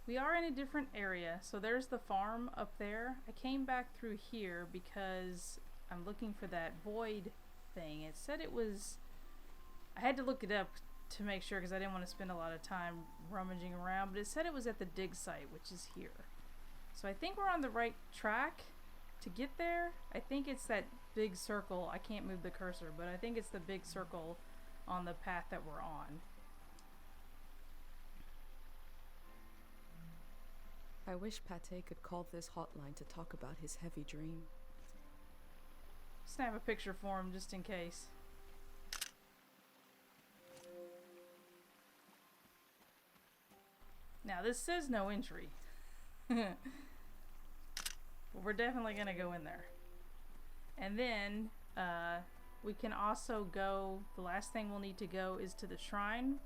We are in a different area. So there's the farm up there. I came back through here because I'm looking for that void thing. It said it was... I had to look it up to make sure because I didn't want to spend a lot of time rummaging around, but it said it was at the dig site, which is here. So I think we're on the right track to get there. I think it's that big circle. I can't move the cursor, but I think it's the big circle on the path that we're on. I wish Pate could call this hotline to talk about his heavy dream. Snap a picture for him just in case. Now this says no entry. But we're definitely gonna go in there. And then we can also go, the last thing we'll need to go is to the shrine.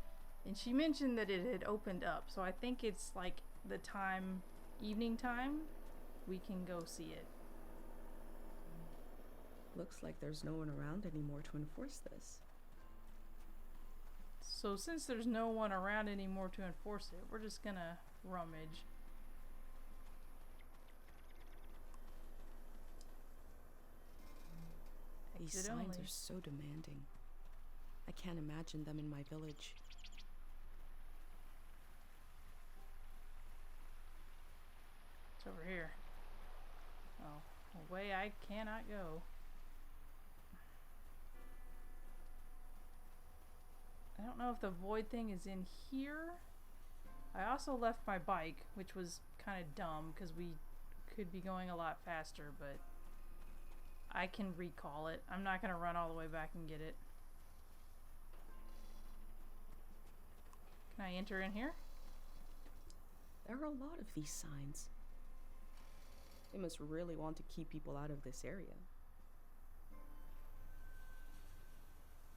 And she mentioned that it had opened up, so I think it's like the time, evening time, we can go see it. Looks like there's no one around anymore to enforce this. So since there's no one around anymore to enforce it, we're just gonna rummage. These Exit signs only. are so demanding. I can't imagine them in my village. It's over here. Oh, a way I cannot go. I don't know if the void thing is in here. I also left my bike, which was kind of dumb because we could be going a lot faster, but I can recall it. I'm not going to run all the way back and get it. Can I enter in here? There are a lot of these signs. They must really want to keep people out of this area.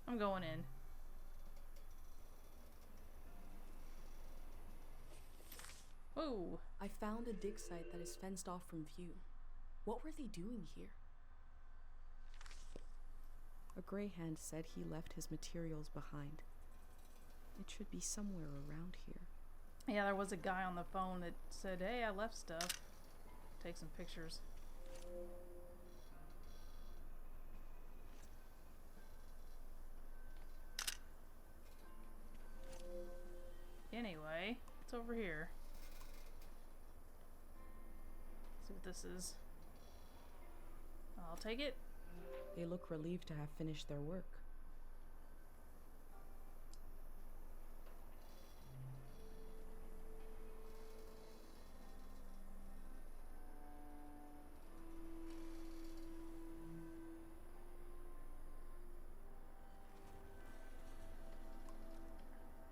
I'm going in. Whoa! I found a dig site that is fenced off from view. What were they doing here? A gray hand said he left his materials behind. It should be somewhere around here. Yeah, there was a guy on the phone that said, hey, I left stuff. Take some pictures. Anyway, it's over here. Let's see what this is. I'll take it. They look relieved to have finished their work.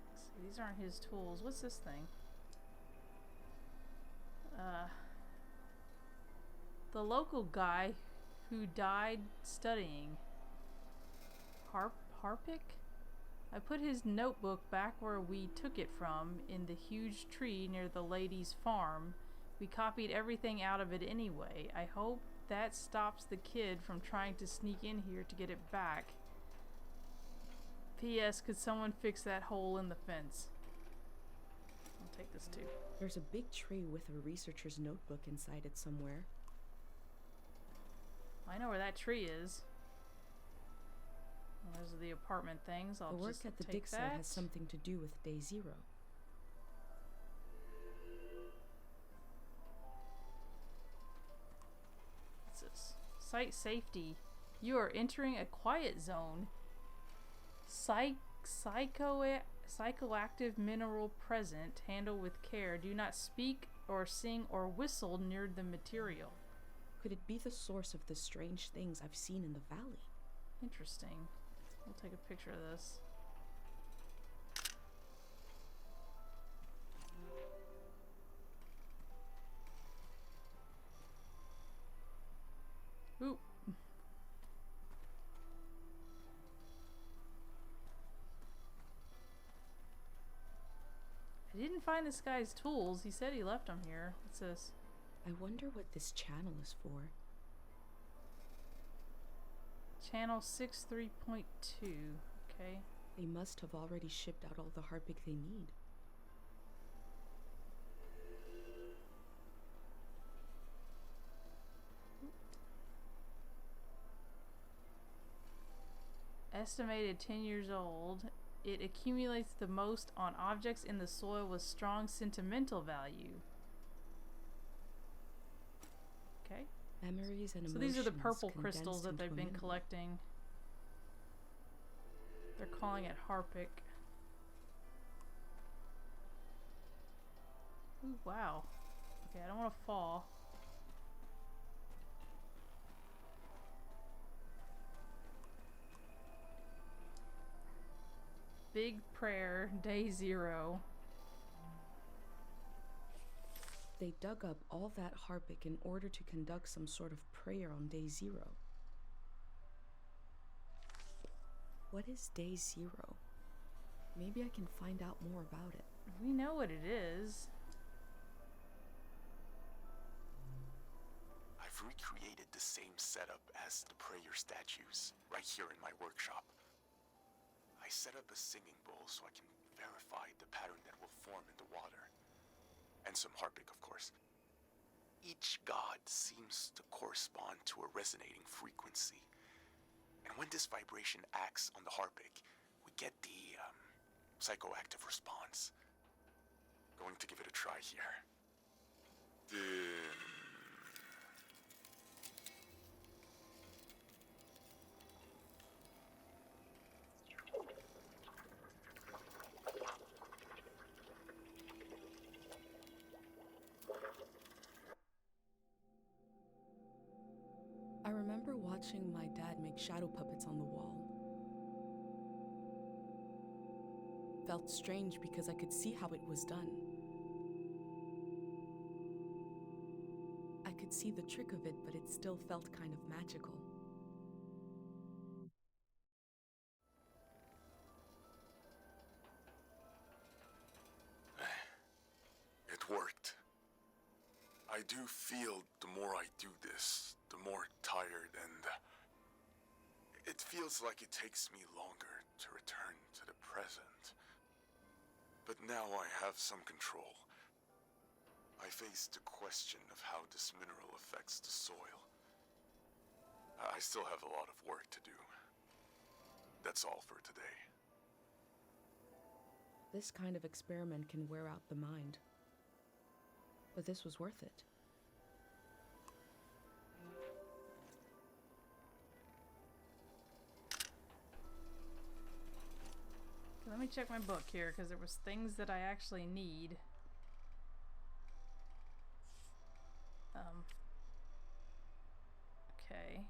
Let's see, these aren't his tools. What's this thing? The local guy who died studying. Harpic? I put his notebook back where we took it from, in the huge tree near the lady's farm. We copied everything out of it anyway. I hope that stops the kid from trying to sneak in here to get it back. P.S. Could someone fix that hole in the fence? I'll take this too. There's a big tray with a researcher's notebook inside it somewhere. I know where that tree is. Well, those are the apartment things. I'll The work just at the take dig site that. has something to do with day zero. What's this? Site safety. You are entering a quiet zone. Psychoactive mineral present. Handle with care. Do not speak or sing or whistle near the material. Could it be the source of the strange things I've seen in the valley? Interesting. We'll take a picture of this. Ooh. I didn't find this guy's tools. He said he left them here. What's this? I wonder what this channel is for. Channel 63.2. Okay. They must have already shipped out all the Harpic they need. estimated 10 years old. It accumulates the most on objects in the soil with strong sentimental value. Okay. Memories and emotions. So these are the purple condensed crystals that into they've a been mineral. collecting. They're calling it Harpic. Ooh, wow. Okay, I don't want to fall. Big prayer, day 0. They dug up all that Harpic in order to conduct some sort of prayer on day 0. What is day 0? Maybe I can find out more about it. We know what it is. I've recreated the same setup as the prayer statues right here in my workshop. I set up a singing bowl so I can verify the pattern that will form in the water. And some Harpic, of course. Each god seems to correspond to a resonating frequency. And when this vibration acts on the Harpic, we get the psychoactive response. Going to give it a try here. I remember watching my dad make shadow puppets on the wall. Felt strange because I could see how it was done. I could see the trick of it, but it still felt kind of magical. It worked. I do feel the more I do this, the more tired, and it feels like it takes me longer to return to the present. But now I have some control. I face the question of how this mineral affects the soil. I still have a lot of work to do. That's all for today. This kind of experiment can wear out the mind. But this was worth it. Let me check my book here because there was things that I actually need. Okay.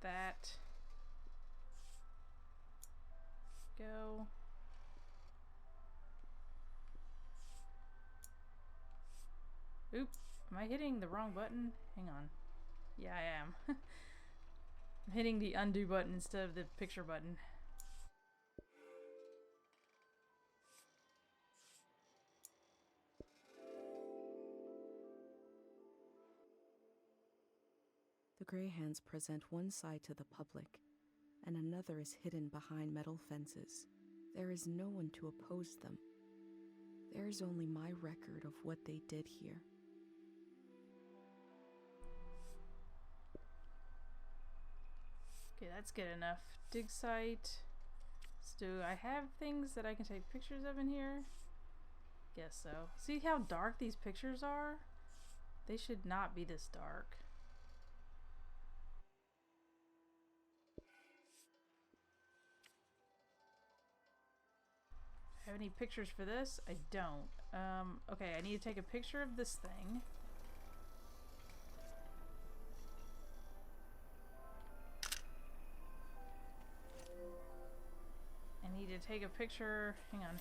That. Go. Oop, am I hitting the wrong button? Hang on. Yeah, I am. I'm hitting the undo button instead of the picture button. The Grey Hands present one side to the public, and another is hidden behind metal fences. There is no one to oppose them. There is only my record of what they did here. Okay, that's good enough. Dig site. So do I have things that I can take pictures of in here? Guess so. See how dark these pictures are? They should not be this dark. Have any pictures for this? I don't. Okay, I need to take a picture of this thing. I need to take a picture. Hang on.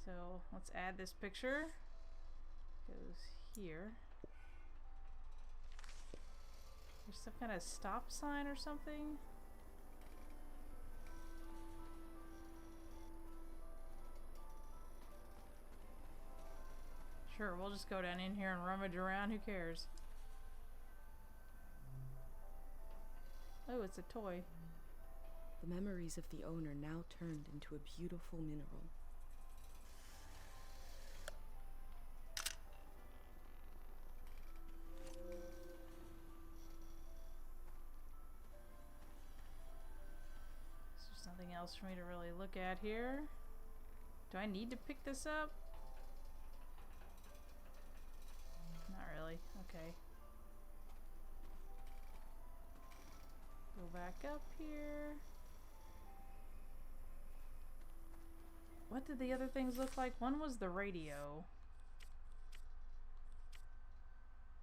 So let's add this picture. Goes here. There's some kind of stop sign or something. Sure, we'll just go down in here and rummage around. Who cares? Oh, it's a toy. The memories of the owner now turned into a beautiful mineral. else for me to really look at here. Do I need to pick this up? Not really. Okay. Go back up here. What did the other things look like? One was the radio.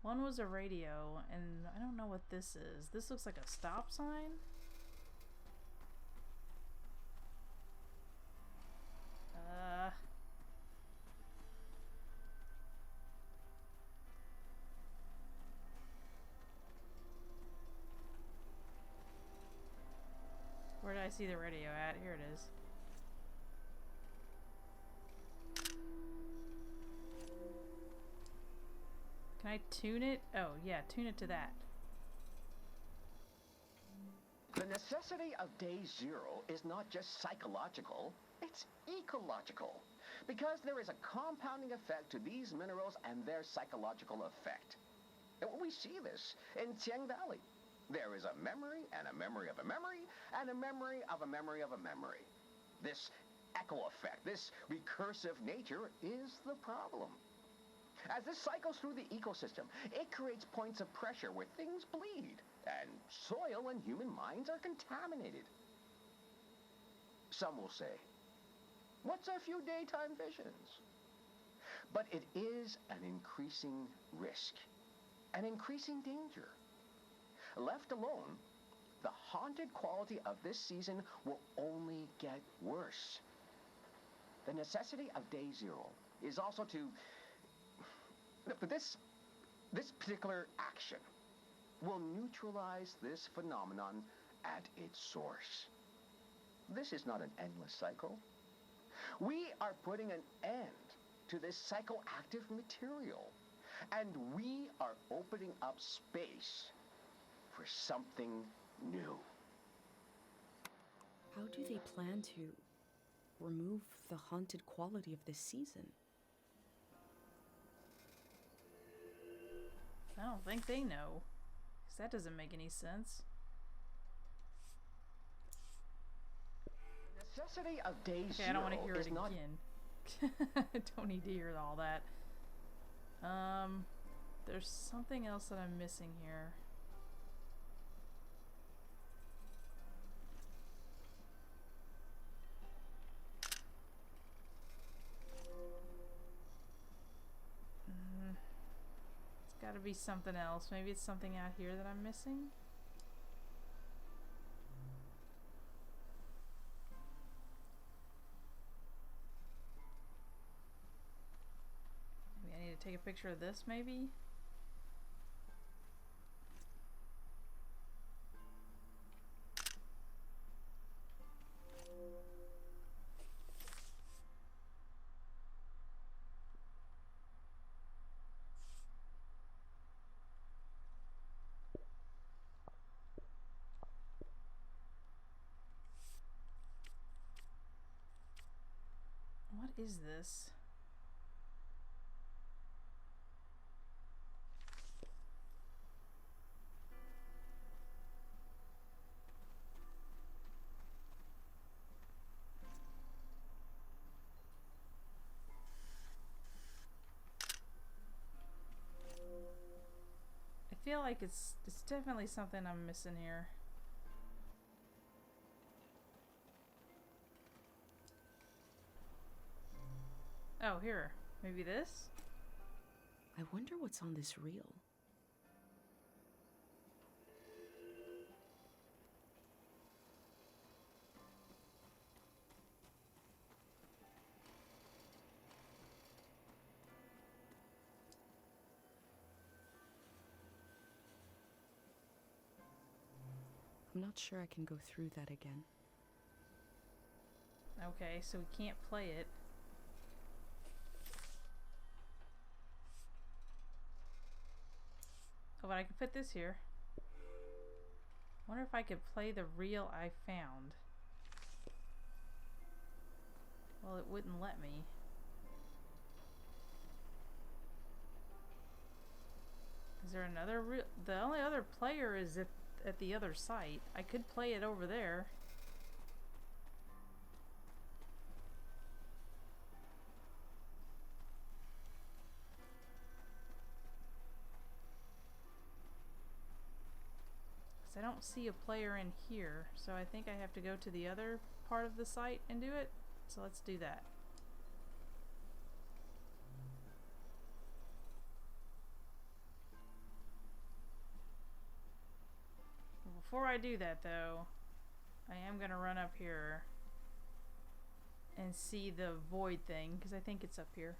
One was a radio, and I don't know what this is. This looks like a stop sign. Where did I see the radio at? Here it is. Can I tune it? Oh, yeah, tune it to that. The necessity of day zero is not just psychological, it's ecological. Because there is a compounding effect to these minerals and their psychological effect. And we see this in Tiang Valley. There is a memory and a memory of a memory and a memory of a memory of a memory. This echo effect, this recursive nature is the problem. As this cycles through the ecosystem, it creates points of pressure where things bleed, and soil and human minds are contaminated. Some will say, what's a few daytime visions? But it is an increasing risk, an increasing danger. Left alone, the haunted quality of this season will only get worse. The necessity of day zero is also to... This particular action will neutralize this phenomenon at its source. This is not an endless cycle. We are putting an end to this psychoactive material, and we are opening up space for something new. How do they plan to remove the haunted quality of this season? I don't think they know. 'Cause that doesn't make any sense. The necessity of day Okay, I don't want to hear zero it is not... again. I don't need to hear all that. There's something else that I'm missing here. It's gotta be something else. Maybe it's something out here that I'm missing? Maybe I need to take a picture of this, maybe? What is this? I feel like it's definitely something I'm missing here. Oh, here. Maybe this? I wonder what's on this reel. I'm not sure I can go through that again. Okay, so we can't play it. Oh, but I could put this here. Wonder if I could play the reel I found. Well, it wouldn't let me. Is there another reel? The only other player is at the other site. I could play it over there. don't see a player in here, so I think I have to go to the other part of the site and do it. So let's do that. Before I do that though, I am gonna run up here and see the void thing, because I think it's up here.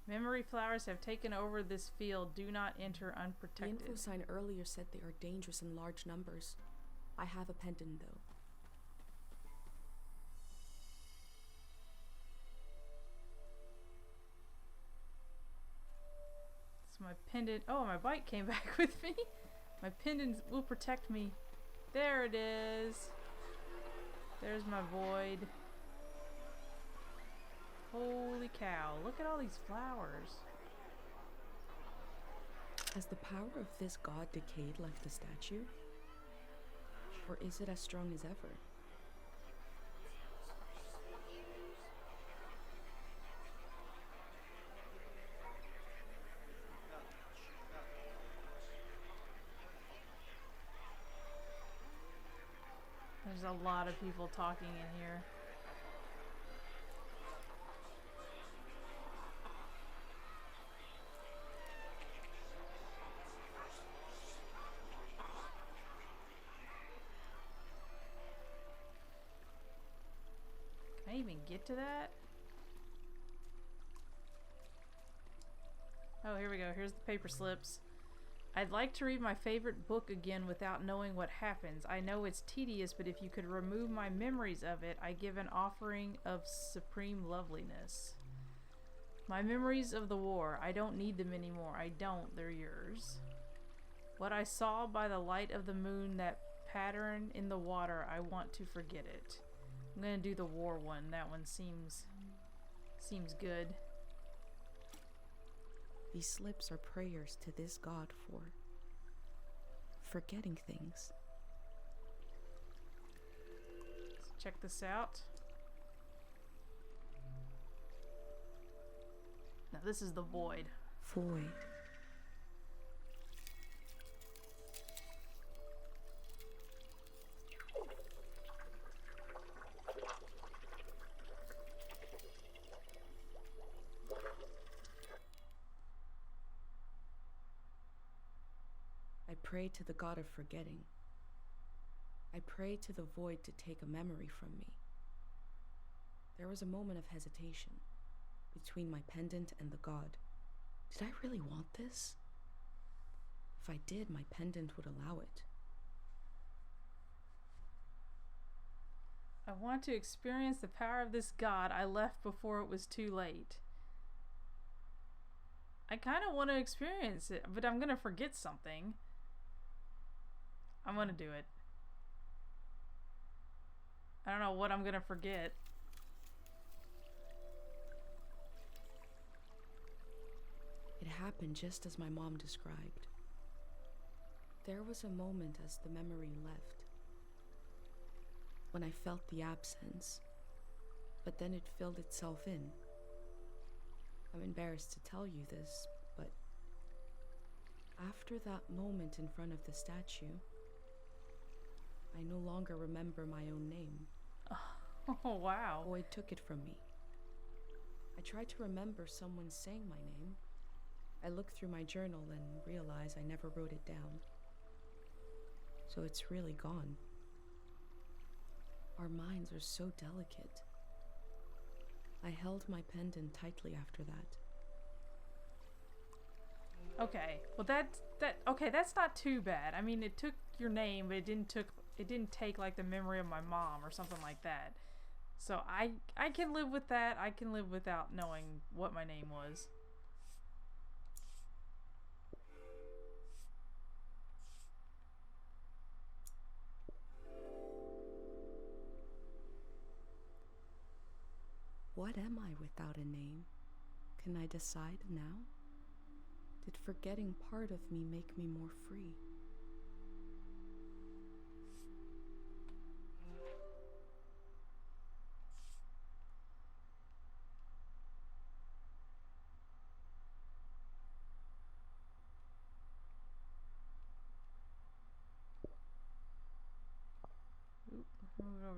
Memory flowers have taken over this field. Do not enter The unprotected. info sign earlier said they are dangerous in large numbers. I have a pendant though. So my pendant. Oh, my bike came back with me. My pendant will protect me. There it is. There's my void. Holy cow, look at all these flowers. Has the power of this god decayed like the statue? Or is it as strong as ever? There's a lot of people talking in here. Can I even get to that? Oh, here we go. Here's the paper slips. I'd like to read my favorite book again without knowing what happens. I know it's tedious, but if you could remove my memories of it, I give an offering of supreme loveliness. My memories of the war. I don't need them anymore. I don't. They're yours. What I saw by the light of the moon, that pattern in the water, I want to forget it. I'm gonna do the war one. That one seems good. These slips are prayers to this god for forgetting things. Let's check this out. Now this is the void. Void. I pray to the god of forgetting. I pray to the void to take a memory from me. There was a moment of hesitation between my pendant and the god. Did I really want this? If I did, my pendant would allow it. I want to experience the power of this god. I left before it was too late. I kind of want to experience it, but I'm gonna forget something. I'm gonna do it. I don't know what I'm gonna forget. It happened just as my mom described. There was a moment as the memory left, when I felt the absence, but then it filled itself in. I'm embarrassed to tell you this, but after that moment in front of the statue, I no longer remember my own name. Oh, wow. Void took it from me. I tried to remember someone saying my name. I looked through my journal and realized I never wrote it down. So it's really gone. Our minds are so delicate. I held my pendant tightly after that. Okay. Well, okay, that's not too bad. I mean, it took your name, but it didn't take like the memory of my mom or something like that. So I can live with that. I can live without knowing what my name was. What am I without a name? Can I decide now? Did forgetting part of me make me more free?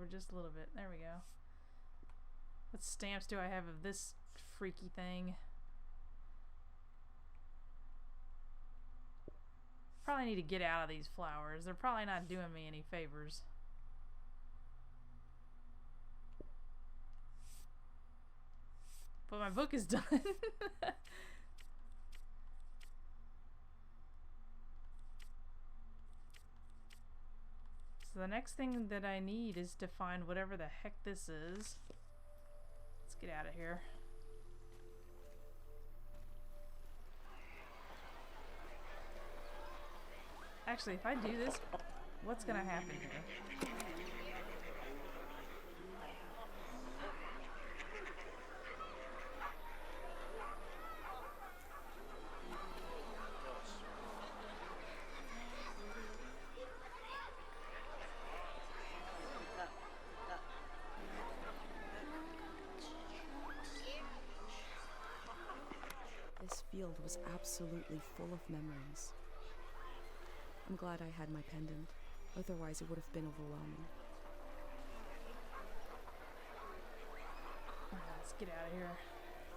over just a little bit. There we go. What stamps do I have of this freaky thing? Probably need to get out of these flowers. They're probably not doing me any favors. But my book is done. So the next thing that I need is to find whatever the heck this is. Let's get out of here. Actually, if I do this, what's gonna happen here? This field was absolutely full of memories. I'm glad I had my pendant, otherwise it would have been overwhelming. Let's get out of here.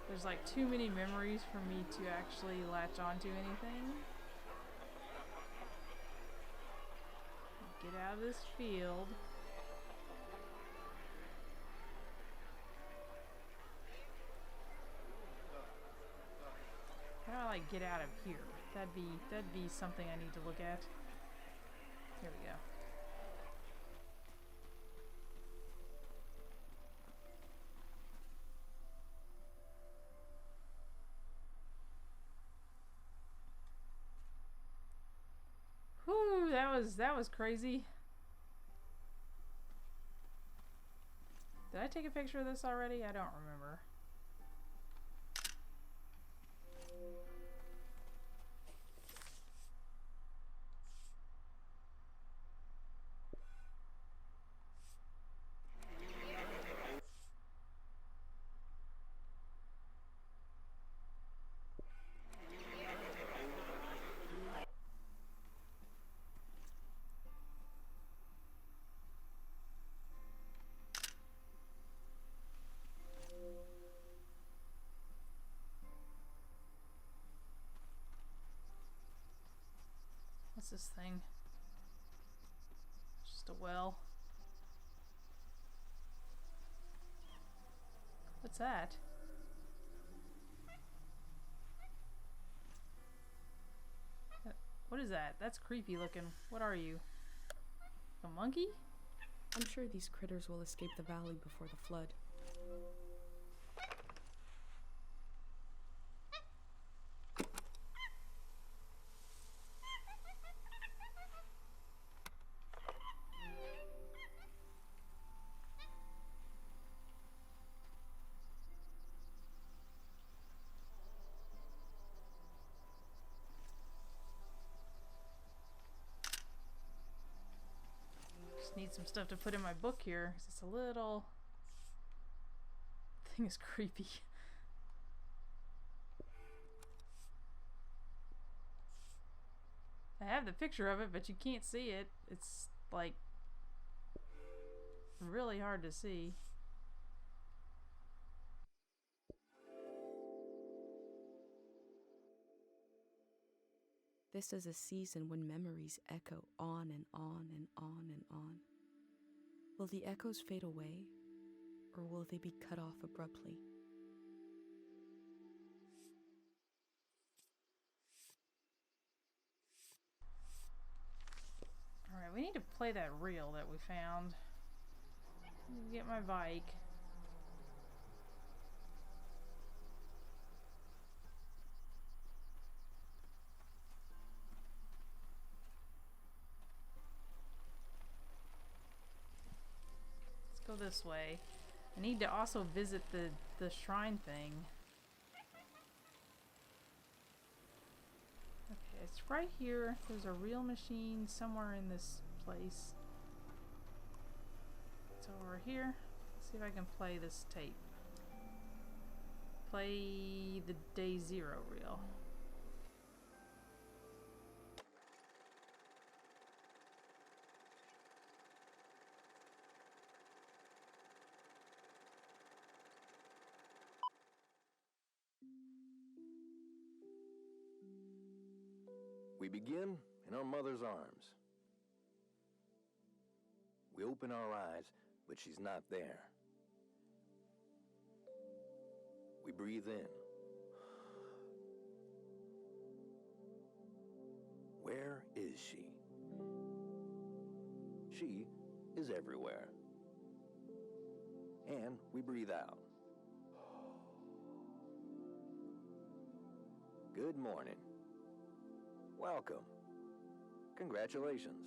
There's like too many memories for me to actually latch onto anything. Get out of this field. How do I like get out of here? That'd be something I need to look at. Here we go. Whew, that was crazy. Did I take a picture of this already? I don't remember. What's this thing? Just a well. What's that? What is that? That's creepy looking. What are you? A monkey? I'm sure these critters will escape the valley before the flood. Need some stuff to put in my book here because it's a little thing is creepy. I have the picture of it, but you can't see it. It's like really hard to see. This is a season when memories echo on and on and on and on. Will the echoes fade away, or will they be cut off abruptly? Alright, we need to play that reel that we found. Get my bike. Go this way. I need to also visit the shrine thing. Okay, it's right here. There's a real machine somewhere in this place. It's over here. Let's see if I can play this tape. Play the Day Zero reel. We begin in our mother's arms. We open our eyes, but she's not there. We breathe in. Where is she? She is everywhere. And we breathe out. Good morning. Welcome. Congratulations.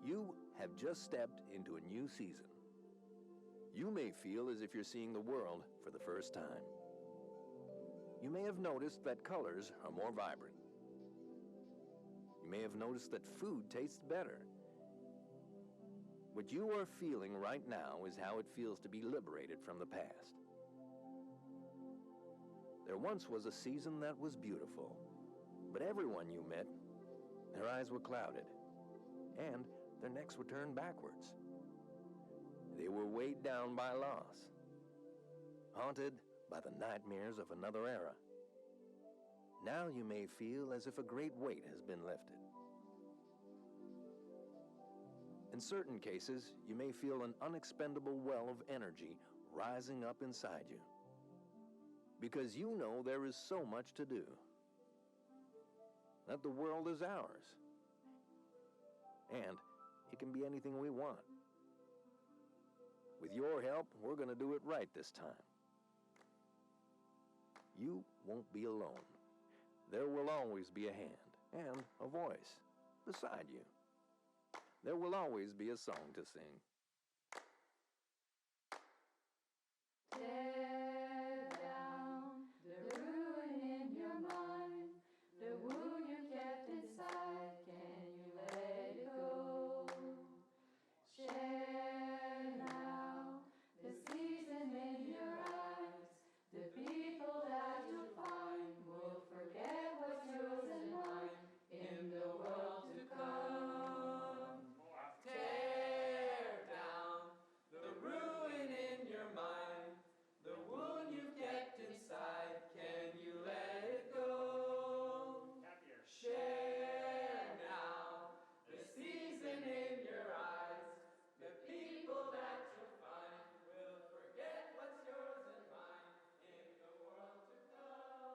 You have just stepped into a new season. You may feel as if you're seeing the world for the first time. You may have noticed that colors are more vibrant. You may have noticed that food tastes better. What you are feeling right now is how it feels to be liberated from the past. There once was a season that was beautiful, but everyone you met, their eyes were clouded, and their necks were turned backwards. They were weighed down by loss, haunted by the nightmares of another era. Now you may feel as if a great weight has been lifted. In certain cases, you may feel an unexpendable well of energy rising up inside you, because you know there is so much to do, that the world is ours, and it can be anything we want. With your help, we're going to do it right this time. You won't be alone. There will always be a hand and a voice beside you. There will always be a song to sing. Tear down the ruin in your mind, the wound you kept inside, can you let it go? Share now the season in your eyes, the people that you find will forget what's yours and mine in the world to come. Tear down the ruin in your mind, the wound you kept inside, can you let it go? Share now the season in your eyes, the people that you find will forget what's yours and mine in the world to come.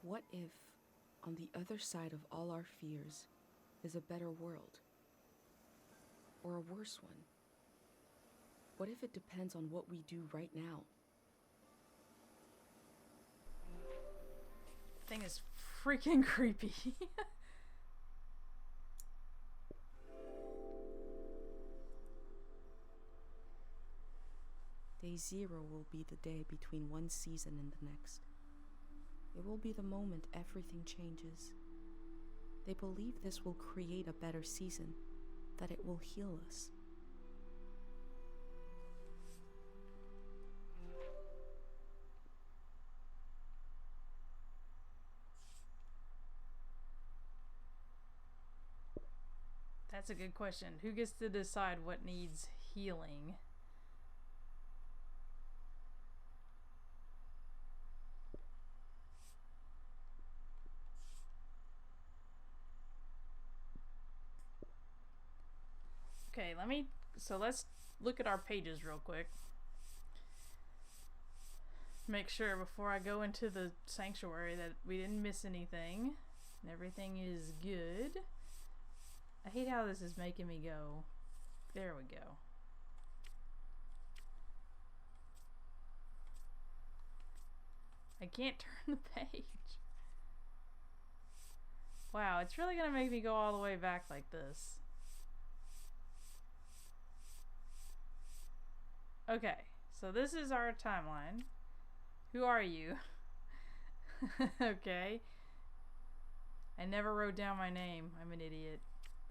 What if, on the other side of all our fears, is a better world? Or a worse one? What if it depends on what we do right now? Thing is freaking creepy. Day 0 will be the day between one season and the next. It will be the moment everything changes. They believe this will create a better season, that it will heal us. That's a good question. Who gets to decide what needs healing? Okay, let's look at our pages real quick. Make sure before I go into the sanctuary that we didn't miss anything and everything is good. I hate how this is making me go. There we go. I can't turn the page. Wow, it's really gonna make me go all the way back like this. Okay, so this is our timeline. Who are you? Okay. I never wrote down my name. I'm an idiot.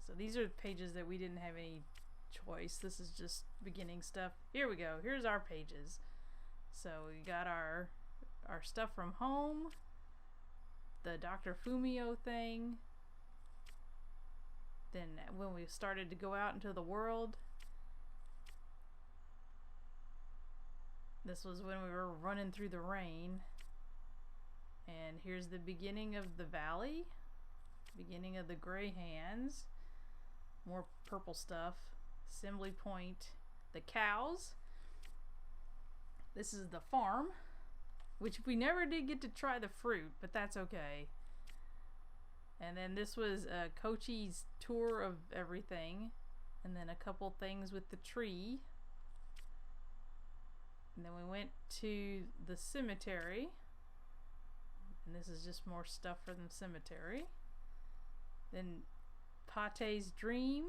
So these are pages that we didn't have any choice. This is just beginning stuff. Here we go. Here's our pages. So we got our stuff from home. The Dr. Fumio thing. Then when we started to go out into the world. This was when we were running through the rain. And here's the beginning of the valley. Beginning of the Grey Hands. More purple stuff. Assembly Point. The cows. This is the farm. Which we never did get to try the fruit, but that's okay. And then this was Kochi's tour of everything. And then a couple things with the tree. And then we went to the cemetery. And this is just more stuff from the cemetery. Then Pate's Dream.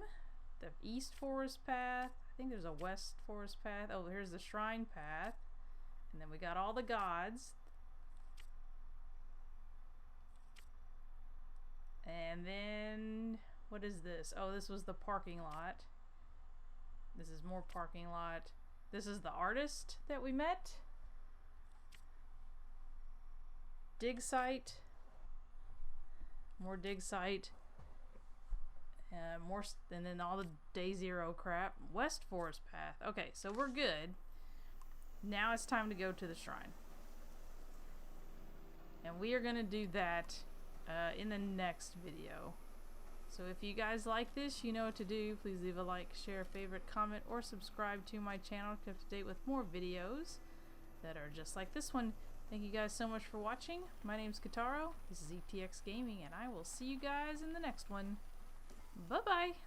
The East Forest Path. I think there's a West Forest Path. Oh, here's the Shrine Path. And then we got all the gods. And then, what is this? Oh, this was the parking lot. This is more parking lot. This is the artist that we met. Dig site. More dig site. More, and then all the Day Zero crap. West Forest Path. Okay, so we're good. Now it's time to go to the shrine. And we are going to do that in the next video. So if you guys like this, you know what to do. Please leave a like, share, favorite, comment, or subscribe to my channel to keep up to date with more videos that are just like this one. Thank you guys so much for watching. My name's Kataro. This is ETX Gaming, and I will see you guys in the next one. Bye-bye!